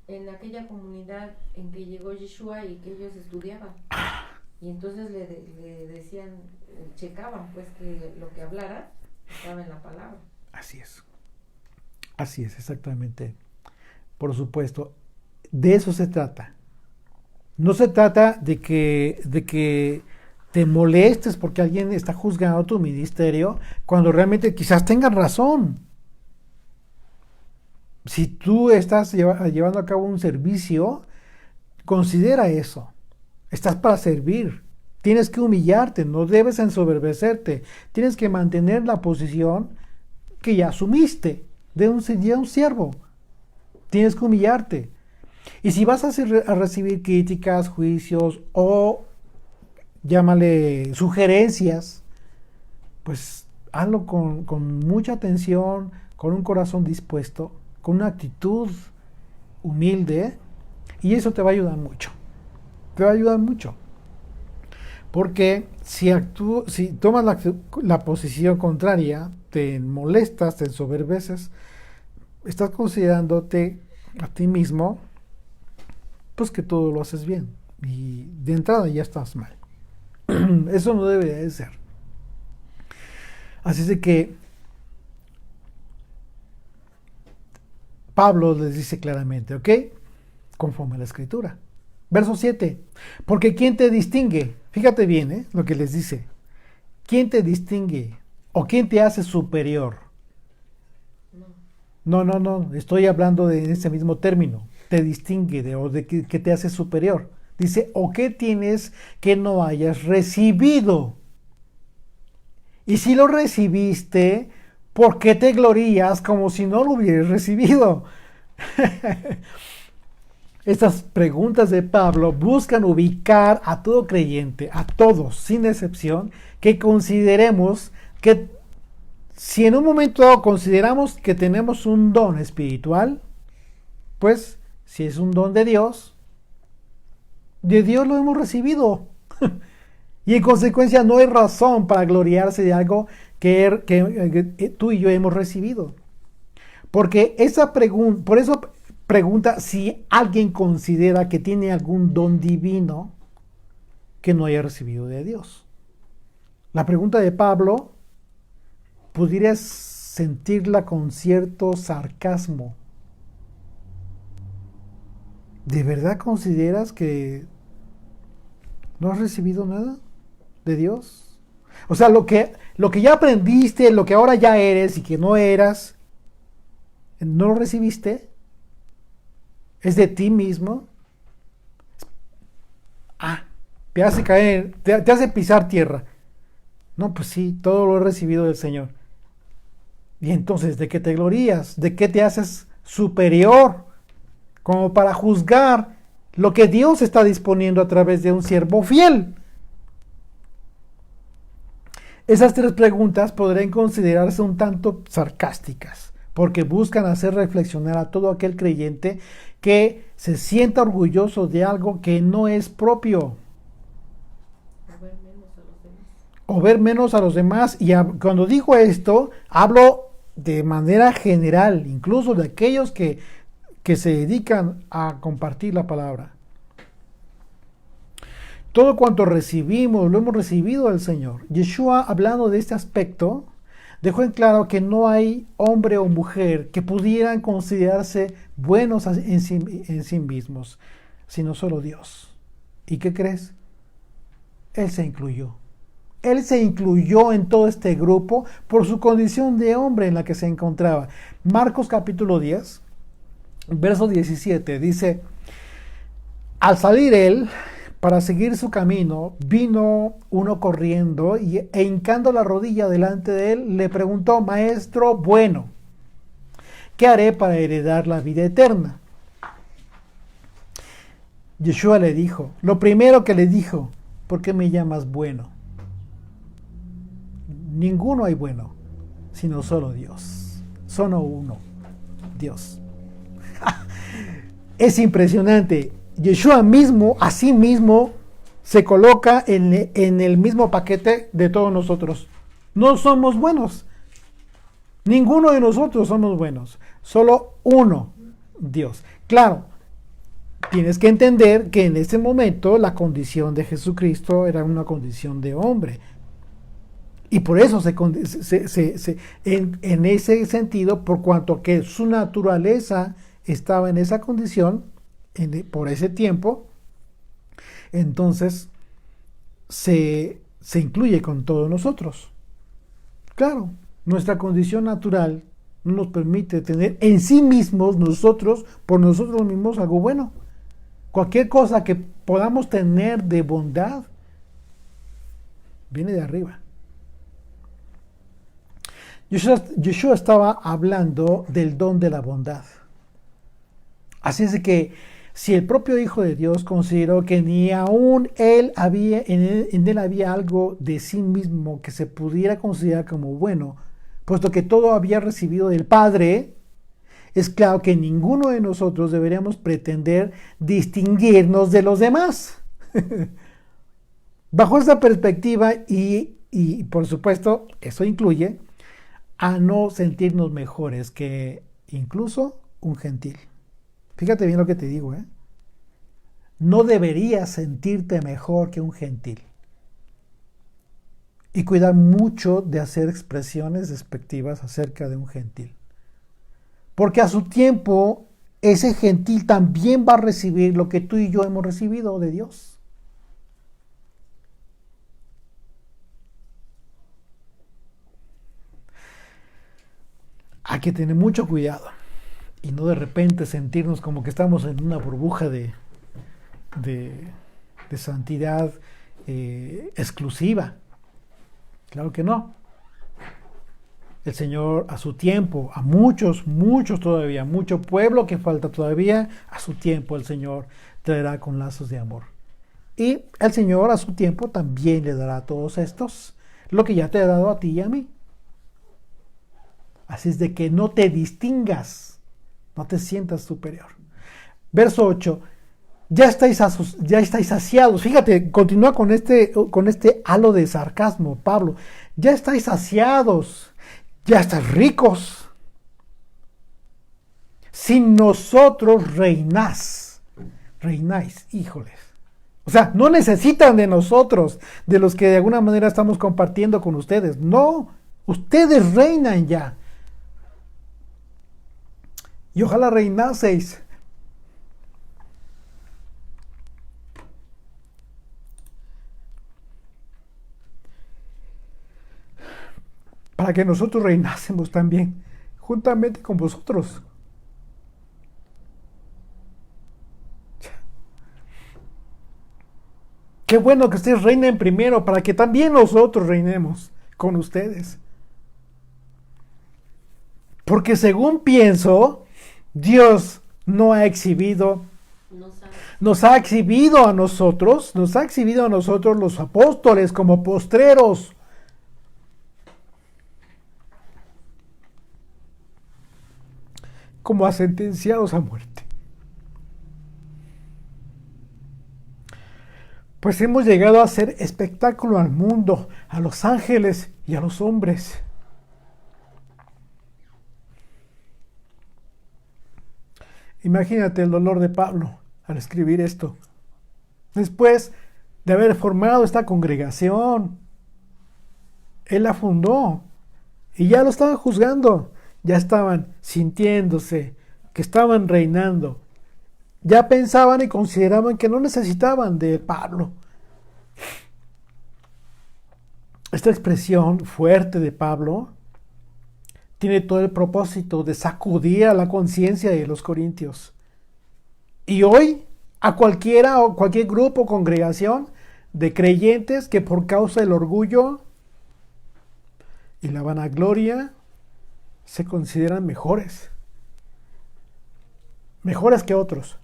en aquella comunidad en que llegó Yeshua y que ellos estudiaban. Y entonces le decían, checaban pues que lo que hablara estaba en la palabra. Así es. Así es, exactamente. Por supuesto. De eso se trata. No se trata de que te molestes porque alguien está juzgando tu ministerio cuando realmente quizás tengan razón. Si tú estás llevando a cabo un servicio, considera eso. Estás para servir. Tienes que humillarte, no debes ensoberbecerte. Tienes que mantener la posición que ya asumiste de un siervo. Tienes que humillarte. Y si vas a recibir críticas, juicios o llámale sugerencias, pues hazlo con mucha atención, con un corazón dispuesto, con una actitud humilde, y eso te va a ayudar mucho. Te va a ayudar mucho. Porque si tomas la posición contraria, te molestas, te ensoberbeces, estás considerándote a ti mismo, pues que todo lo haces bien. Y de entrada ya estás mal. Eso no debe de ser. Así es de que Pablo les dice claramente, ¿ok? Conforme a la escritura. Verso 7. Porque ¿quién te distingue? Fíjate bien, lo que les dice. ¿Quién te distingue? ¿O quién te hace superior? No. Estoy hablando de ese mismo término. Te distingue o de que te hace superior. Dice, ¿o qué tienes que no hayas recibido? Y si lo recibiste, ¿por qué te glorías como si no lo hubieras recibido? Estas preguntas de Pablo buscan ubicar a todo creyente, a todos, sin excepción, que consideremos que si en un momento dado consideramos que tenemos un don espiritual, pues si es un don de Dios lo hemos recibido. Y en consecuencia no hay razón para gloriarse de algo que tú y yo hemos recibido. Porque por eso pregunta si alguien considera que tiene algún don divino que no haya recibido de Dios. La pregunta de Pablo pudieras sentirla con cierto sarcasmo. ¿De verdad consideras que no has recibido nada de Dios? O sea, lo que ya aprendiste, lo que ahora ya eres y que no eras, ¿no lo recibiste? ¿Es de ti mismo? Te hace caer, te hace pisar tierra. No, pues sí, todo lo he recibido del Señor. Y entonces, ¿de qué te glorías? ¿De qué te haces superior? Como para juzgar lo que Dios está disponiendo a través de un siervo fiel. Esas tres preguntas podrían considerarse un tanto sarcásticas, porque buscan hacer reflexionar a todo aquel creyente que se sienta orgulloso de algo que no es propio. O ver menos a los demás. Y cuando digo esto, hablo de manera general, incluso de aquellos que se dedican a compartir la palabra. Todo cuanto recibimos, lo hemos recibido del Señor. Yeshua, hablando de este aspecto, dejó en claro que no hay hombre o mujer que pudieran considerarse buenos en sí mismos, sino solo Dios. ¿Y qué crees? Él se incluyó. Él se incluyó en todo este grupo por su condición de hombre en la que se encontraba. Marcos capítulo 10, verso 17, dice: al salir él para seguir su camino, vino uno corriendo e hincando la rodilla delante de él, le preguntó: Maestro bueno, ¿qué haré para heredar la vida eterna? Yeshua le dijo, lo primero que le dijo: ¿por qué me llamas bueno? Ninguno hay bueno, sino solo Dios. Solo uno, Dios. Es impresionante. Yeshua mismo, a sí mismo, se coloca en el mismo paquete de todos nosotros. No somos buenos. Ninguno de nosotros somos buenos. Solo uno, Dios. Claro, tienes que entender que en ese momento la condición de Jesucristo era una condición de hombre. Y por eso en ese sentido, por cuanto que su naturaleza estaba en esa condición, por ese tiempo, entonces se incluye con todos nosotros. Claro, nuestra condición natural no nos permite tener en sí mismos nosotros, por nosotros mismos, algo bueno. Cualquier cosa que podamos tener de bondad viene de arriba. Yeshua estaba hablando del don de la bondad. Así es de que si el propio Hijo de Dios consideró que ni aún en él había algo de sí mismo que se pudiera considerar como bueno, puesto que todo había recibido del Padre, es claro que ninguno de nosotros deberíamos pretender distinguirnos de los demás. Bajo esta perspectiva, y por supuesto, eso incluye a no sentirnos mejores que incluso un gentil. Fíjate bien lo que te digo, ¿eh? No deberías sentirte mejor que un gentil. Y cuidar mucho de hacer expresiones despectivas acerca de un gentil. Porque a su tiempo, ese gentil también va a recibir lo que tú y yo hemos recibido de Dios. Hay que tener mucho cuidado y no de repente sentirnos como que estamos en una burbuja de santidad exclusiva. Claro que no. El Señor a su tiempo, a muchos todavía, mucho pueblo que falta todavía, a su tiempo el Señor traerá con lazos de amor. Y el Señor a su tiempo también le dará a todos estos lo que ya te ha dado a ti y a mí. Así es de que no te distingas, no te sientas superior. Verso 8, ya estáis saciados. Fíjate, continúa con este halo de sarcasmo, Pablo. Ya estáis saciados, ya estáis ricos. Sin nosotros reináis, híjoles. O sea, no necesitan de nosotros, de los que de alguna manera estamos compartiendo con ustedes. No, ustedes reinan ya. Y ojalá reinaseis. Para que nosotros reinásemos también, juntamente con vosotros. Qué bueno que ustedes reinen primero, para que también nosotros reinemos con ustedes. Porque según pienso, Dios nos ha exhibido a nosotros los apóstoles como postreros. Como a sentenciados a muerte. Pues hemos llegado a hacer espectáculo al mundo, a los ángeles y a los hombres. Imagínate el dolor de Pablo al escribir esto. Después de haber formado esta congregación. Él la fundó y ya lo estaban juzgando, ya estaban sintiéndose que estaban reinando, ya pensaban y consideraban que no necesitaban de Pablo. Esta expresión fuerte de Pablo tiene todo el propósito de sacudir a la conciencia de los corintios. Y hoy, a cualquiera o cualquier grupo o congregación de creyentes que por causa del orgullo y la vanagloria se consideran mejores que otros.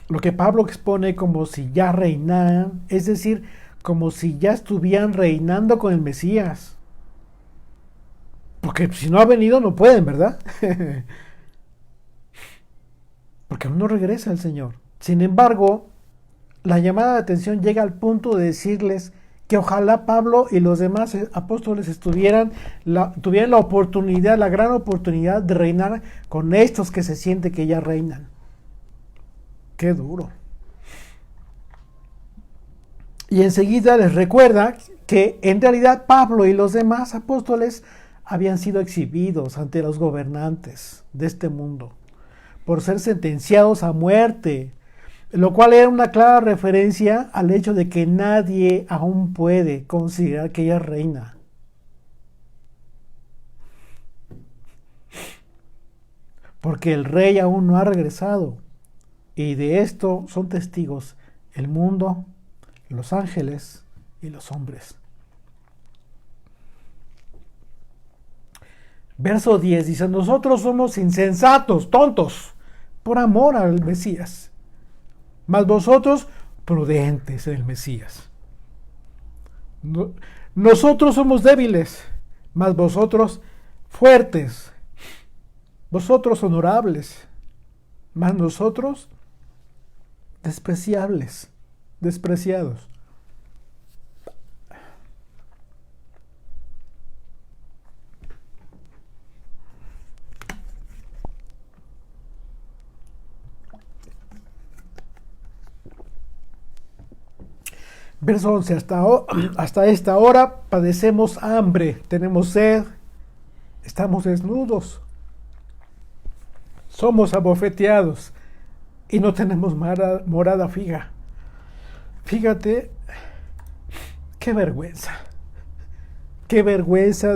Lo que Pablo expone como si ya reinaran, es decir, como si ya estuvieran reinando con el Mesías. Porque si no ha venido no pueden, ¿verdad? Porque aún no regresa el Señor. Sin embargo, la llamada de atención llega al punto de decirles que ojalá Pablo y los demás apóstoles tuvieran la oportunidad, la gran oportunidad de reinar con estos que se siente que ya reinan. Qué duro. Y enseguida les recuerda que en realidad Pablo y los demás apóstoles habían sido exhibidos ante los gobernantes de este mundo por ser sentenciados a muerte, lo cual era una clara referencia al hecho de que nadie aún puede considerar que ella es reina. Porque el rey aún no ha regresado. Y de esto son testigos el mundo, los ángeles y los hombres. Verso 10 dice, nosotros somos insensatos, tontos, por amor al Mesías, mas vosotros prudentes en el Mesías. Nosotros somos débiles, mas vosotros fuertes, vosotros honorables, mas nosotros despreciables, despreciados. Verso 11, hasta esta hora padecemos hambre, tenemos sed, estamos desnudos, somos abofeteados y no tenemos morada fija. Fíjate, qué vergüenza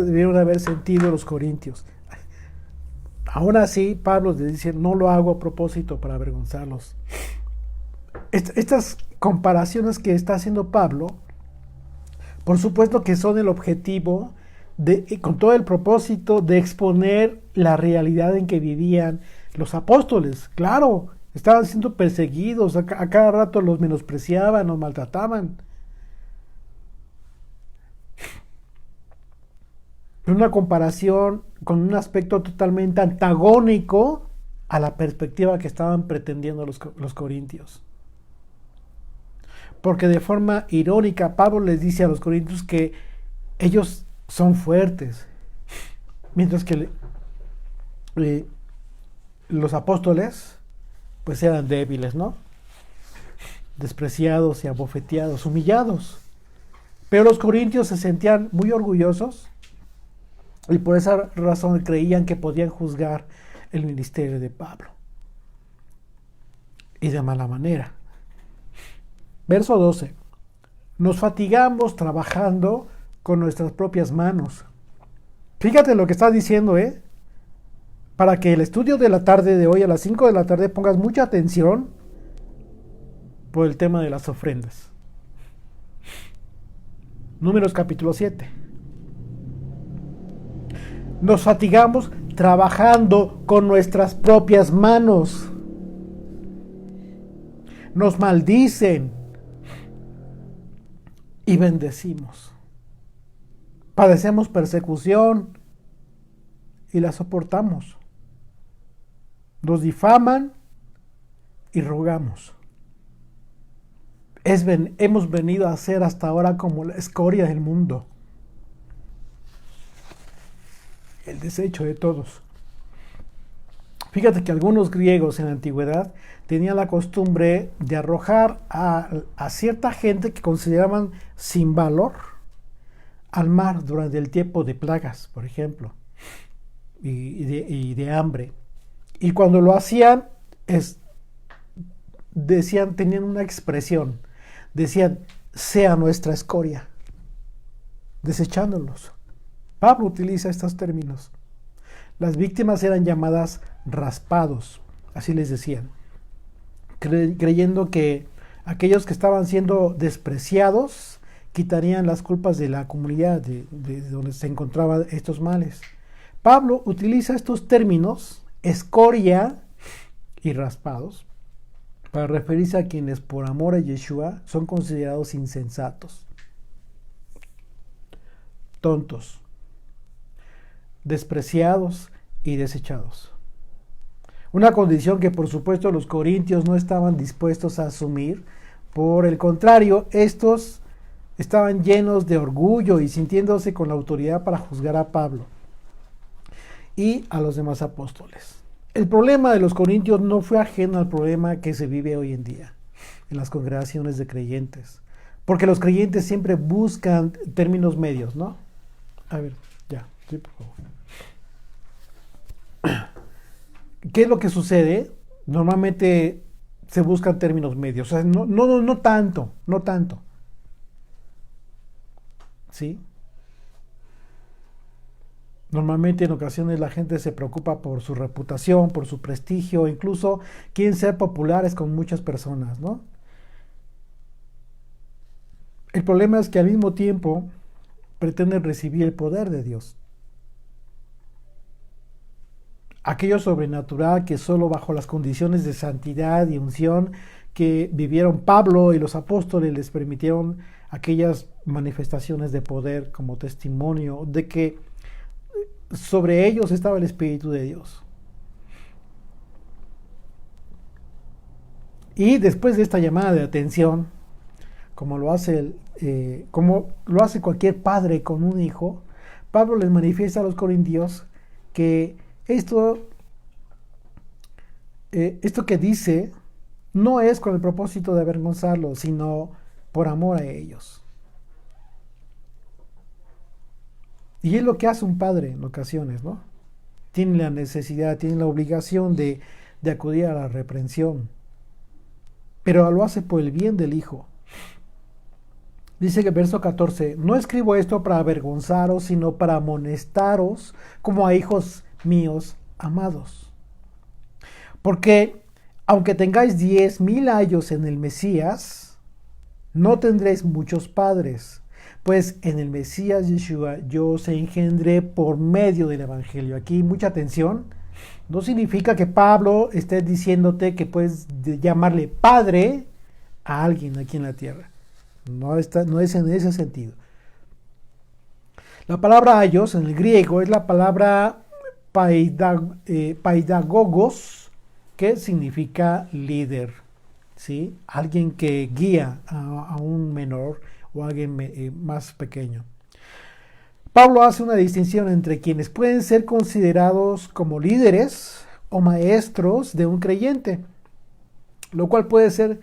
debieron haber sentido los corintios. Aún así, Pablo les dice, no lo hago a propósito para avergonzarlos. Estas comparaciones que está haciendo Pablo, por supuesto que son el objetivo, con todo el propósito de exponer la realidad en que vivían los apóstoles. Claro, estaban siendo perseguidos, a cada rato los menospreciaban o maltrataban. Una comparación con un aspecto totalmente antagónico a la perspectiva que estaban pretendiendo los corintios. Porque de forma irónica Pablo les dice a los corintios que ellos son fuertes, mientras que los apóstoles pues eran débiles, ¿no? Despreciados y abofeteados, humillados. Pero los corintios se sentían muy orgullosos y por esa razón creían que podían juzgar el ministerio de Pablo. Y de mala manera. Verso 12. Nos fatigamos trabajando con nuestras propias manos. Fíjate lo que está diciendo, para que el estudio de la tarde de hoy a las 5 de la tarde pongas mucha atención por el tema de las ofrendas. Números capítulo 7. Nos fatigamos trabajando con nuestras propias manos. Nos maldicen y bendecimos. Padecemos persecución y la soportamos. Nos difaman y rogamos. Hemos venido a ser hasta ahora como la escoria del mundo, el desecho de todos. Fíjate que algunos griegos en la antigüedad tenían la costumbre de arrojar a cierta gente que consideraban sin valor al mar durante el tiempo de plagas, por ejemplo, y de hambre. Y cuando lo hacían, decían, tenían una expresión, decían, sea nuestra escoria, desechándolos. Pablo utiliza estos términos. Las víctimas eran llamadas raspados, así les decían, creyendo que aquellos que estaban siendo despreciados quitarían las culpas de la comunidad de donde se encontraban estos males. Pablo utiliza estos términos, escoria y raspados, para referirse a quienes por amor a Yeshua son considerados insensatos, tontos, despreciados y desechados. Una condición que por supuesto los corintios no estaban dispuestos a asumir. Por el contrario, estos estaban llenos de orgullo y sintiéndose con la autoridad para juzgar a Pablo y a los demás apóstoles. El problema de los corintios no fue ajeno al problema que se vive hoy en día en las congregaciones de creyentes, porque los creyentes siempre buscan términos medios, ¿no? A ver, ya, sí, por favor. ¿Qué es lo que sucede? Normalmente se buscan términos medios, o sea, no tanto. ¿Sí? Normalmente en ocasiones la gente se preocupa por su reputación, por su prestigio, incluso quieren ser populares con muchas personas, ¿no? El problema es que al mismo tiempo pretenden recibir el poder de Dios. Aquello sobrenatural que solo bajo las condiciones de santidad y unción que vivieron Pablo y los apóstoles les permitieron aquellas manifestaciones de poder como testimonio de que sobre ellos estaba el Espíritu de Dios. Y después de esta llamada de atención, como lo hace cualquier padre con un hijo, Pablo les manifiesta a los corintios que esto que dice no es con el propósito de avergonzarlos, sino por amor a ellos. Y es lo que hace un padre en ocasiones, ¿no? Tiene la necesidad, tiene la obligación de acudir a la reprensión, pero lo hace por el bien del hijo. Dice que verso 14, no escribo esto para avergonzaros, sino para amonestaros como a hijos míos amados. Porque aunque tengáis 10,000 años en el Mesías, no tendréis muchos padres, pues en el Mesías Yeshua yo os engendré por medio del Evangelio. Aquí mucha atención, no significa que Pablo esté diciéndote que puedes llamarle padre a alguien aquí en la tierra. No es en ese sentido. La palabra ayos en el griego es la palabra paidagogos, que significa líder, ¿sí? Alguien que guía a un menor o a alguien más pequeño. Pablo hace una distinción entre quienes pueden ser considerados como líderes o maestros de un creyente, lo cual puede ser,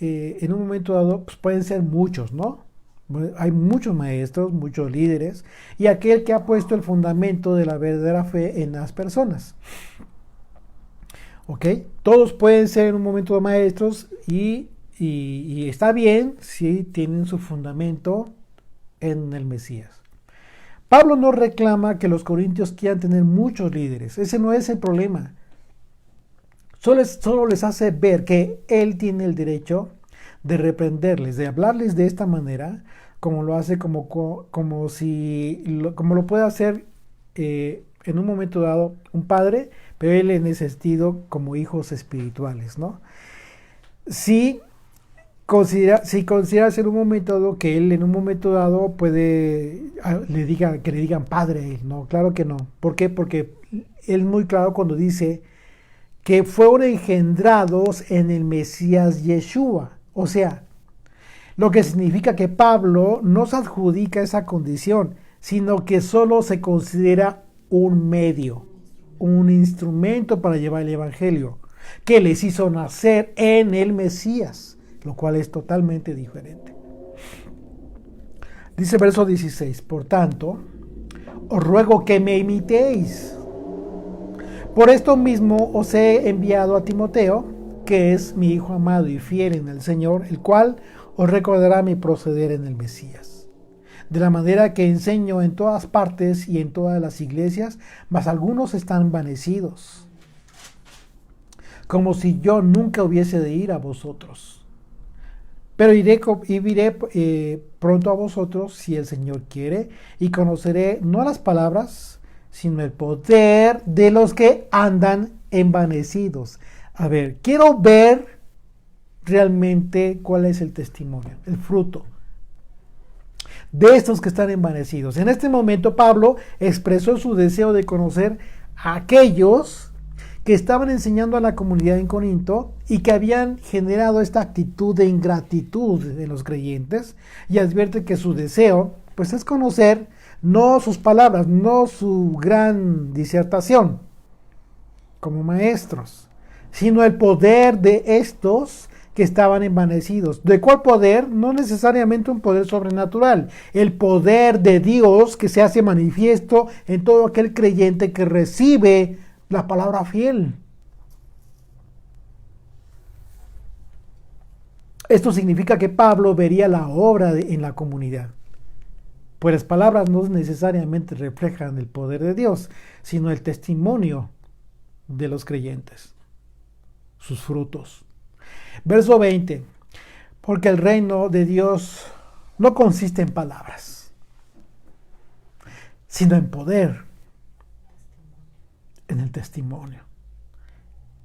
en un momento dado, pues pueden ser muchos, ¿no? Hay muchos maestros, muchos líderes, y aquel que ha puesto el fundamento de la verdadera fe en las personas. ¿Ok? Todos pueden ser en un momento maestros y está bien si tienen su fundamento en el Mesías. Pablo no reclama que los corintios quieran tener muchos líderes. Ese no es el problema. Solo les hace ver que él tiene el derecho de reprenderles, de hablarles de esta manera, como lo hace, como lo puede hacer en un momento dado un padre, pero él en ese sentido como hijos espirituales, ¿no? Si consideras en un momento dado que él en un momento dado puede que le digan padre a él, no, claro que no. ¿Por qué? Porque él es muy claro cuando dice que fueron engendrados en el Mesías Yeshua. O sea, lo que significa que Pablo no se adjudica esa condición, sino que solo se considera un medio un instrumento para llevar el evangelio, que les hizo nacer en el Mesías, lo cual es totalmente diferente. Dice verso 16, por tanto, os ruego que me imitéis. Por esto mismo os he enviado a Timoteo, que es mi hijo amado y fiel en el Señor, el cual os recordará mi proceder en el Mesías. De la manera que enseño en todas partes y en todas las iglesias, mas algunos están envanecidos, como si yo nunca hubiese de ir a vosotros. Pero iré pronto a vosotros, si el Señor quiere, y conoceré no las palabras, sino el poder de los que andan envanecidos. A ver, quiero ver realmente cuál es el testimonio, el fruto de estos que están envanecidos. En este momento Pablo expresó su deseo de conocer a aquellos que estaban enseñando a la comunidad en Corinto y que habían generado esta actitud de ingratitud de los creyentes, y advierte que su deseo pues es conocer no sus palabras, no su gran disertación como maestros, sino el poder de estos que estaban envanecidos. ¿De cuál poder? No necesariamente un poder sobrenatural, el poder de Dios que se hace manifiesto en todo aquel creyente que recibe la palabra fiel. Esto significa que Pablo vería la obra en la comunidad, pues las palabras no necesariamente reflejan el poder de Dios, sino el testimonio de los creyentes, sus frutos. Verso 20, porque el reino de Dios no consiste en palabras, sino en poder, en el testimonio.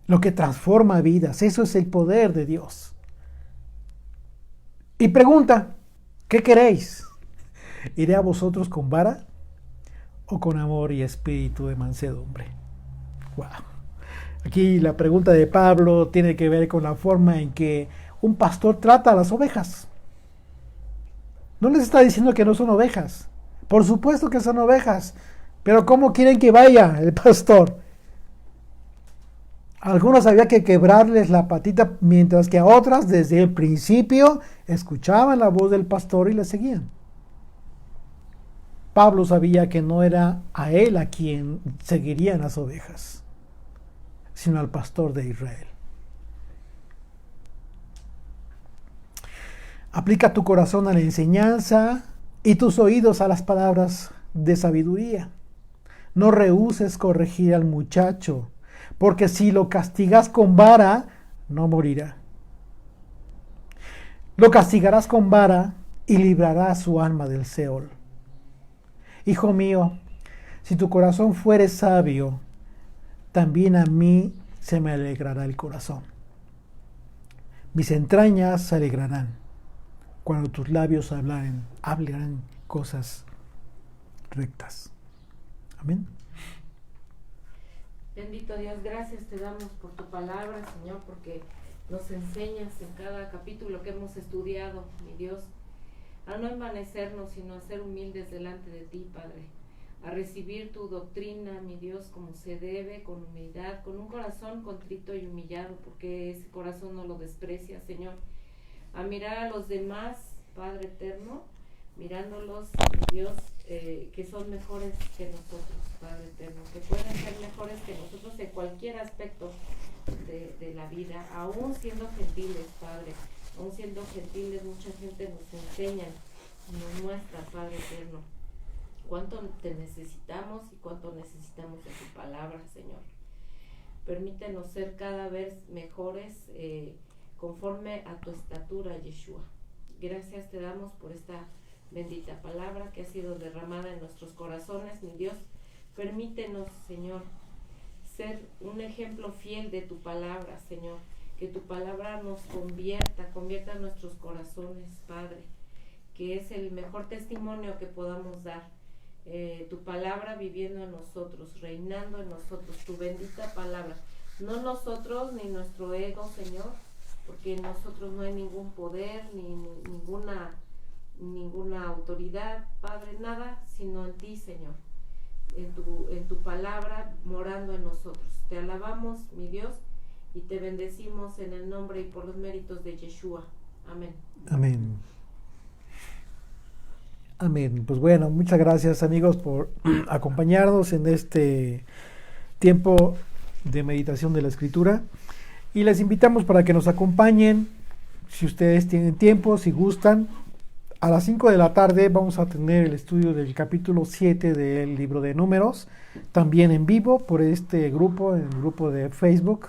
Lo que transforma vidas, eso es el poder de Dios. Y pregunta, ¿qué queréis? ¿Iré a vosotros con vara o con amor y espíritu de mansedumbre? Wow. Aquí la pregunta de Pablo tiene que ver con la forma en que un pastor trata a las ovejas. No les está diciendo que no son ovejas. Por supuesto que son ovejas. Pero ¿cómo quieren que vaya el pastor? A algunos había que quebrarles la patita, mientras que a otras desde el principio escuchaban la voz del pastor y le seguían. Pablo sabía que no era a él a quien seguirían las ovejas, sino al pastor de Israel. Aplica tu corazón a la enseñanza y tus oídos a las palabras de sabiduría. No rehúses corregir al muchacho, porque si lo castigas con vara, no morirá. Lo castigarás con vara y librarás su alma del Seol. Hijo mío, si tu corazón fuere sabio, también a mí se me alegrará el corazón. Mis entrañas se alegrarán cuando tus labios hablarán cosas rectas. Amén. Bendito Dios, gracias te damos por tu palabra, Señor, porque nos enseñas en cada capítulo que hemos estudiado, mi Dios, a no envanecernos, sino a ser humildes delante de ti, Padre, a recibir tu doctrina, mi Dios, como se debe, con humildad, con un corazón contrito y humillado, porque ese corazón no lo desprecia, Señor, a mirar a los demás, Padre eterno, mirándolos, mi Dios, que son mejores que nosotros, Padre eterno, que pueden ser mejores que nosotros en cualquier aspecto de la vida, aún siendo gentiles, Padre, aún siendo gentiles, mucha gente nos enseña, nos muestra, Padre eterno, cuánto te necesitamos y cuánto necesitamos de tu palabra, Señor. Permítenos ser cada vez mejores conforme a tu estatura, Yeshua. Gracias te damos por esta bendita palabra que ha sido derramada en nuestros corazones, mi Dios. Permítenos, Señor, ser un ejemplo fiel de tu palabra, Señor. Que tu palabra nos convierta nuestros corazones, Padre. Que es el mejor testimonio que podamos dar. Tu palabra viviendo en nosotros, reinando en nosotros, tu bendita palabra. No nosotros ni nuestro ego, Señor, porque en nosotros no hay ningún poder, ni ninguna autoridad, Padre, nada, sino en ti, Señor. en tu palabra, morando en nosotros. Te alabamos, mi Dios, y te bendecimos en el nombre y por los méritos de Yeshua. Amén. Amén. Amén. Pues bueno, muchas gracias amigos por acompañarnos en este tiempo de meditación de la Escritura. Y les invitamos para que nos acompañen, si ustedes tienen tiempo, si gustan. A las 5 de la tarde vamos a tener el estudio del capítulo 7 del libro de Números, también en vivo por este grupo, el grupo de Facebook,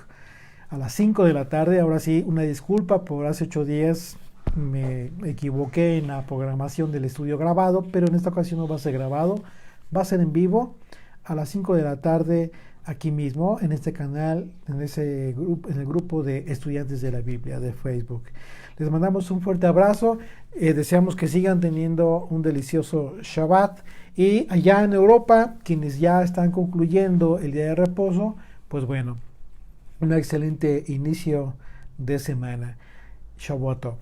a las 5 de la tarde. Ahora sí, una disculpa por hace 8 días me equivoqué en la programación del estudio grabado, pero en esta ocasión no va a ser grabado, va a ser en vivo a las 5 de la tarde aquí mismo en este canal, en ese grupo, en el grupo de estudiantes de la Biblia de Facebook. Les mandamos un fuerte abrazo, deseamos que sigan teniendo un delicioso Shabbat, y allá en Europa, quienes ya están concluyendo el día de reposo, pues bueno, un excelente inicio de semana. Shabbat Tov.